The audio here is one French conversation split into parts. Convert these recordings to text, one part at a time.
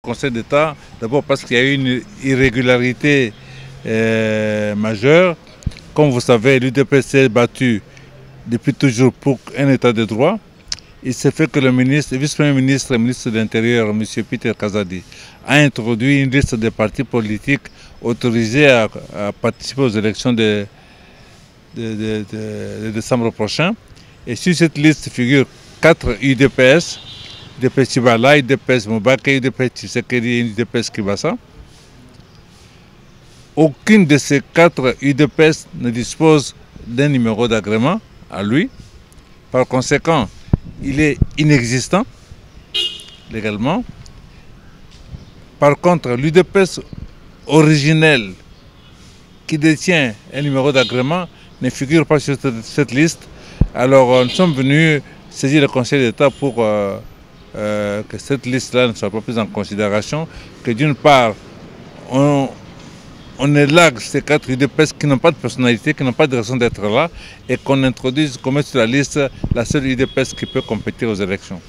Conseil d'État, d'abord parce qu'il y a eu une irrégularité majeure. Comme vous savez, l'UDPS s'est battu depuis toujours pour un état de droit. Il s'est fait que le vice-premier ministre et ministre de l'Intérieur, M. Peter Kazadi, a introduit une liste de partis politiques autorisés à participer aux élections de décembre prochain. Et sur cette liste figurent 4 UDPS, UDPS Tibala, UDPS Moubake, UDPS Tshisekedi et UDPS Kibasa. Aucune de ces 4 UDPS ne dispose d'un numéro d'agrément à lui. Par conséquent, il est inexistant légalement. Par contre, l'UDPS originel qui détient un numéro d'agrément ne figure pas sur cette liste. Alors nous sommes venus saisir le Conseil d'État pour que cette liste-là ne soit pas prise en considération, que d'une part, on élague ces 4 UDPS qui n'ont pas de personnalité, qui n'ont pas de raison d'être là, et qu'on introduise, qu'on mette sur la liste la seule UDPS qui peut compétir aux élections.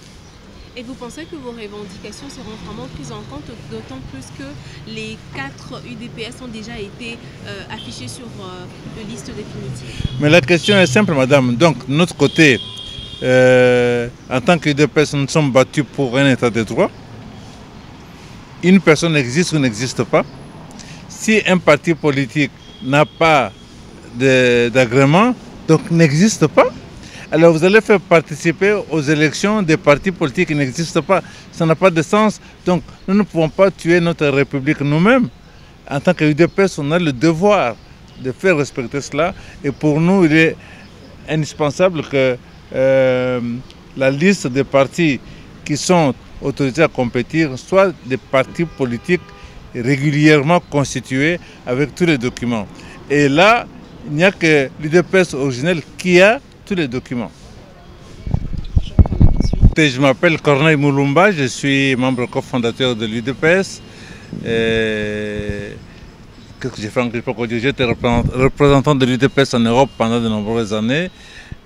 Et vous pensez que vos revendications seront vraiment prises en compte, d'autant plus que les 4 UDPS ont déjà été affichés sur la liste définitive? Mais la question est simple, madame. Donc, de notre côté, en tant qu'UDPS, nous sommes battus pour un état de droit. Une personne existe ou n'existe pas. Si un parti politique n'a pas d'agrément, donc n'existe pas, alors vous allez faire participer aux élections des partis politiques qui n'existent pas. Ça n'a pas de sens. Donc nous ne pouvons pas tuer notre République nous-mêmes. En tant qu'UDPS, on a le devoir de faire respecter cela. Et pour nous, il est indispensable que la liste des partis qui sont autorisés à compétir soit des partis politiques régulièrement constitués avec tous les documents. Et là, il n'y a que l'UDPS originel qui a tous les documents. Je m'appelle Corneille Moulumba, je suis membre cofondateur de l'UDPS. Qu'est-ce que j'ai fait en Grippe? J'étais représentant de l'UDPS en Europe pendant de nombreuses années.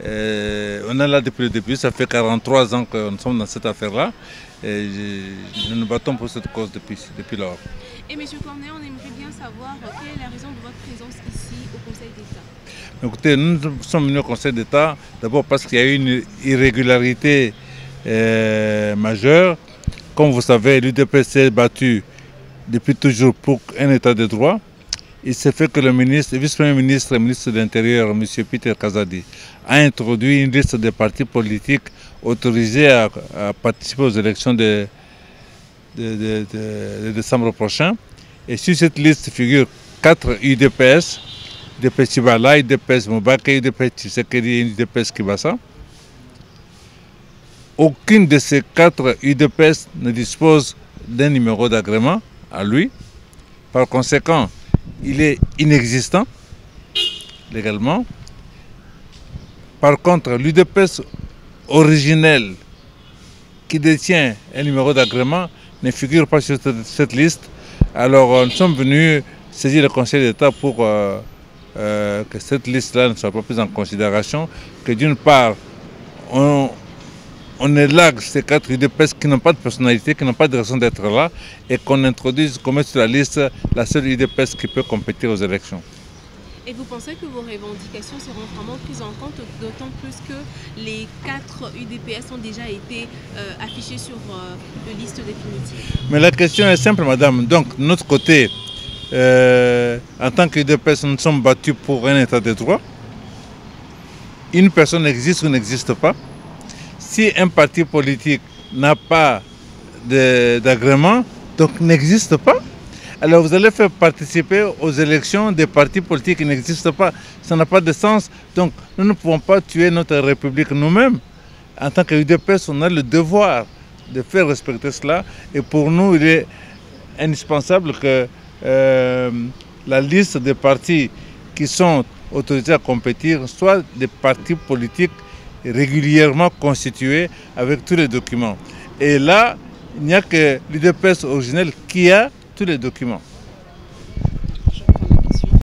On est là depuis le début, ça fait 43 ans que nous sommes dans cette affaire-là. Nous nous battons pour cette cause depuis lors. Et M. Corneille, on aimerait bien savoir quelle est la raison de votre présence ici au Conseil d'État? Écoutez, nous sommes venus au Conseil d'État d'abord parce qu'il y a eu une irrégularité majeure. Comme vous savez, l'UDPS s'est battu depuis toujours pour un état de droit. Il s'est fait que le vice-premier ministre et ministre de l'Intérieur, M. Peter Kazadi, a introduit une liste de partis politiques autorisés à participer aux élections de décembre prochain. Et sur cette liste figurent 4 UDPS, UDPS Tibala, UDPS Moubake, UDPS Tshisekedi et UDPS Kibasa. Aucune de ces 4 UDPS ne dispose d'un numéro d'agrément à lui. Par conséquent, il est inexistant légalement. Par contre, l'UDPS originel qui détient un numéro d'agrément ne figure pas sur cette liste. Alors nous sommes venus saisir le Conseil d'État pour que cette liste-là ne soit pas prise en considération, que d'une part, on élague ces 4 UDPS qui n'ont pas de personnalité, qui n'ont pas de raison d'être là, et qu'on introduise, qu'on mette sur la liste la seule UDPS qui peut compétir aux élections. Et vous pensez que vos revendications seront vraiment prises en compte, d'autant plus que les 4 UDPS ont déjà été affichés sur la liste définitive? Mais la question est simple, madame. Donc, de notre côté, en tant qu'UDPS, nous sommes battus pour un état de droit. Une personne existe ou n'existe pas. Si un parti politique n'a pas d'agrément, donc n'existe pas. Alors vous allez faire participer aux élections des partis politiques qui n'existent pas. Ça n'a pas de sens. Donc nous ne pouvons pas tuer notre République nous-mêmes. En tant qu'UDPS, on a le devoir de faire respecter cela. Et pour nous, il est indispensable que la liste des partis qui sont autorisés à compétir soit des partis politiques régulièrement constitués avec tous les documents. Et là, il n'y a que l'UDPS originel qui a tous les documents.